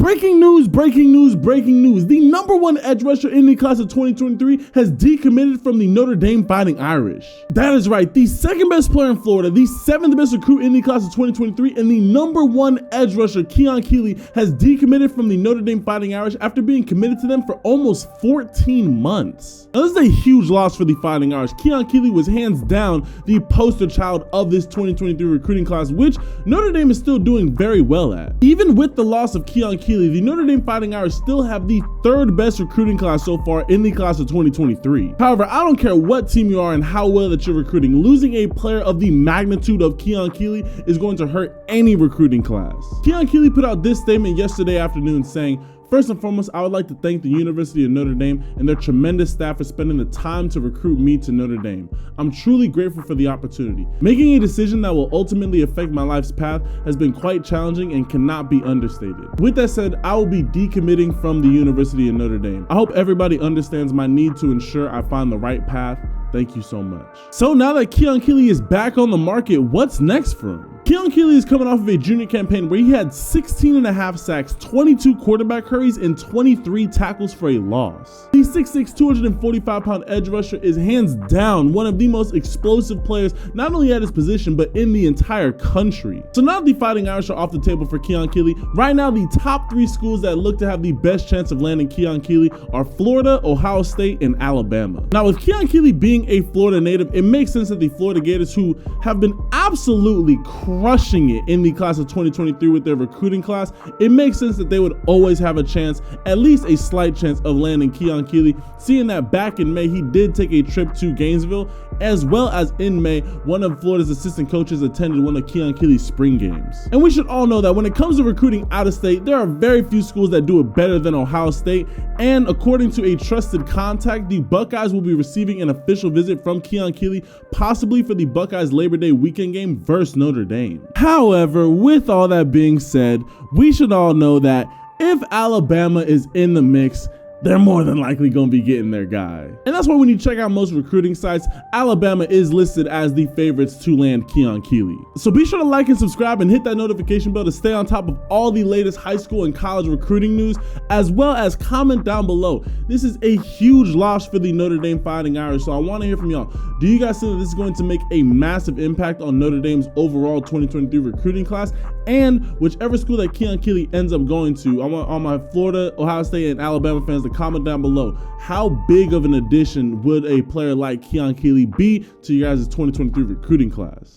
Breaking news, breaking news, breaking news. The #1 edge rusher in the class of 2023 has decommitted from the Notre Dame Fighting Irish. That is right, the second best player in Florida, the 7th best recruit in the class of 2023, and the #1 edge rusher, Keeley, has decommitted from the Notre Dame Fighting Irish after being committed to them for almost 14 months. Now, this is a huge loss for the Fighting Irish. Keeley was hands down the poster child of this 2023 recruiting class, which Notre Dame is still doing very well at. Even with the loss of Keeley, the Notre Dame Fighting Irish still have the 3rd best recruiting class so far in the class of 2023. However, I don't care what team you are and how well that you're recruiting, losing a player of the magnitude of Keeley is going to hurt any recruiting class. Keeley put out this statement yesterday afternoon saying, "First and foremost, I would like to thank the University of Notre Dame and their tremendous staff for spending the time to recruit me to Notre Dame. I'm truly grateful for the opportunity. Making a decision that will ultimately affect my life's path has been quite challenging and cannot be understated. With that said, I will be decommitting from the University of Notre Dame. I hope everybody understands my need to ensure I find the right path. Thank you so much." So now that Keeley is back on the market, what's next for him? Keeley is coming off of a junior campaign where he had 16.5 sacks, 22 quarterback hurries, and 23 tackles for a loss. The 6'6", 245-pound edge rusher is hands down one of the most explosive players, not only at his position, but in the entire country. So now that the Fighting Irish are off the table for Keeley, right now the top 3 schools that look to have the best chance of landing Keeley are Florida, Ohio State, and Alabama. Now with Keeley being a Florida native, it makes sense that the Florida Gators, who have been absolutely crushing it in the class of 2023 with their recruiting class, it makes sense that they would always have a chance, at least a slight chance, of landing Keeley, seeing that back in May he did take a trip to Gainesville, as well as in May one of Florida's assistant coaches attended one of Keeley's spring games. And we should all know that when it comes to recruiting out of state, there are very few schools that do it better than Ohio State, and according to a trusted contact, the Buckeyes will be receiving an official visit from Keeley, possibly for the Buckeyes Labor Day weekend game versus Notre Dame. However, with all that being said, we should all know that if Alabama is in the mix, they're more than likely going to be getting their guy. And that's why when you check out most recruiting sites, Alabama is listed as the favorites to land Keeley. So be sure to like and subscribe and hit that notification bell to stay on top of all the latest high school and college recruiting news, as well as comment down below. This is a huge loss for the Notre Dame Fighting Irish, so I want to hear from y'all. Do you guys think that this is going to make a massive impact on Notre Dame's overall 2023 recruiting class? And whichever school that Keeley ends up going to, I want all my Florida, Ohio State, and Alabama fans to comment down below. How big of an addition would a player like Keeley be to your guys' 2023 recruiting class?